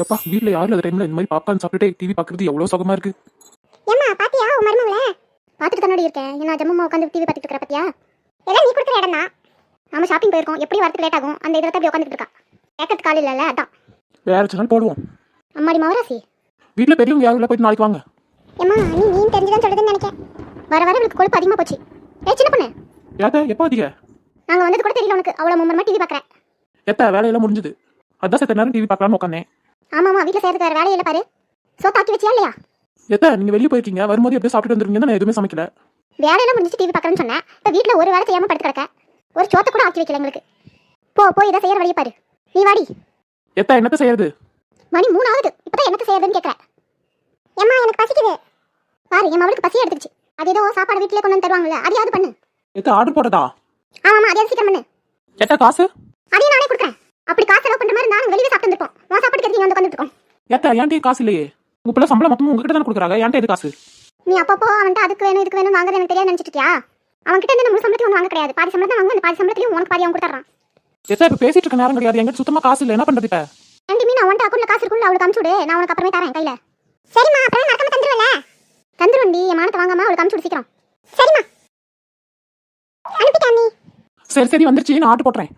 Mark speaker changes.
Speaker 1: எப்பா வீட்ல யாரும் இல்லாத டைம்ல இந்த மாதிரி பாப்கார்ன் சாப்பிட்டுட்டு டிவி பார்க்கறது எவ்வளவு சுகமா இருக்கு.
Speaker 2: ஏம்மா பாத்தியா உன் மருமகள பார்த்துட்டு தானடி இருக்கேன். என்ன ஜம்மம்மா உட்காந்து டிவி பார்த்துட்டு இருக்கற பாத்தியா? எல்லாம் நீ கொடுக்குற இடம் தான். நாம ஷாப்பிங் போயிருக்கோம், எப்படி வரதுக்கு லேட் ஆகும், அந்த இதில் தான் உட்காந்துட்டு இருக்கா. கேட்கறது காலையில் இல்லை, அதான்
Speaker 1: வேற சேனல் போடுவோம்.
Speaker 2: அம்மாடி மவராசி,
Speaker 1: வீட்ல பெரியவங்க யாரும் இல்லை, போயிட்டு நாளைக்கு வாங்க.
Speaker 2: ஏம்மா நீ தெரிஞ்சுதான் சொல்லுதுன்னு நினைக்கிறேன். வர வர இவளுக்கு கொழுப்பு அதிகமாக போச்சு. சின்ன பொண்ணு,
Speaker 1: ஏத்த எப்போ அதிக
Speaker 2: நாங்கள் வந்தது கூட தெரியல உனக்கு. அவ்வளோ மும்மரமாக டிவி பார்க்குறேன்.
Speaker 1: ஏத்த வேலையெல்லாம் முடிஞ்சது, அதான் செத்த நேரம் டிவி பார்க்கலாம்னு உட்காந்தேன்.
Speaker 2: ஆமாம்மா, வீட்டில் செய்யறதுக்கு வேறு வேலையில் பாரு. சோத்தாக்கி வச்சியா இல்லையா?
Speaker 1: ஏத்த நீங்க வெளியே போயிருக்கீங்க, வரும்போது எப்படியும் சாப்பிட்டு வந்துருவீங்க. நான் எதுவுமே சமைக்கல.
Speaker 2: வேலையெல்லாம் முடிஞ்சு டிவி பார்க்குறேன்னு சொன்னேன். இப்போ வீட்டில் ஒரு வேலை செய்யாமல் படுத்து கிடக்க. ஒரு சோத்தை கூட ஆக்கி வைக்கல எங்களுக்கு. போய் இதை செய்யற வழியை பாரு. நீ வாடி.
Speaker 1: ஏத்த என்னத்த செய்யறது?
Speaker 2: மணி 3 ஆகுது, இப்பதான் என்னத்த செய்யறதுன்னு கேட்குறேன். ஏம்மா எனக்கு பசிக்குது. பாரு என் அவளுக்கு பசி எடுத்துச்சு. அது ஏதோ சாப்பாடு வீட்டிலே கொண்டு வந்து தருவாங்கல்ல, அதையாவது பண்ணு.
Speaker 1: ஏத்த ஆர்டர் போட்டதா?
Speaker 2: ஆமாம்மா, அதையாவது சீக்கிரம் பண்ணு.
Speaker 1: ஏத்த காசு?
Speaker 2: அதையும் நானே கொடுக்குறேன். அப்படி காசு செலவு பண்ற மாதிரி நாங்கள் வெளியே சாப்பிட்டு வந்துருப்போம். உன் சாப்பாட்டுக்கு எதுக்கு வந்து உட்காந்துருக்கோம்?
Speaker 1: ஏத்த என்கிட்ட காசு இல்லையே. உங்க பிள்ளை சம்பளம் மொத்தமும் உங்ககிட்ட தானே கொடுக்குறாங்க, என்கிட்ட எது காசு?
Speaker 2: நீ அப்பப்போ அவன்கிட்ட அதுக்கு வேணும் இதுக்கு வேணும் வாங்குறது எனக்கு தெரியாது நினைச்சிட்டு இருக்கியா? அவன்கிட்ட இருந்து நம்ம சம்பளத்தையும் ஒன்று வாங்க கிடையாது. பாதி சம்பளத்தை வாங்க, அந்த பாதி சம்பளத்தையும் உனக்கு பாதி அவன் கொடுத்துறான்.
Speaker 1: ஏத்த இப்ப பேசிட்டு இருக்க நேரம் கிடையாது, என்கிட்ட சுத்தமா காசு இல்லை. என்ன பண்றது இப்ப?
Speaker 2: ரெண்டு மீன் அவன்கிட்ட அக்கௌண்ட்ல காசு இருக்குல்ல, அவளுக்கு அமுச்சு விடு. நான் உனக்கு அப்புறமே தரேன் கையில. சரிம்மா, அப்புறம் மறக்காம தந்துருவல. தந்துருண்டி, என் மானத்தை வாங்காம அவளுக்கு அமுச்சு விடு சீக்கிரம். சரிம்மா, அனுப்பிட்டா நீ.
Speaker 1: சரி வந்துருச்சு, நான் ஆர்டர் போட்டுறேன்.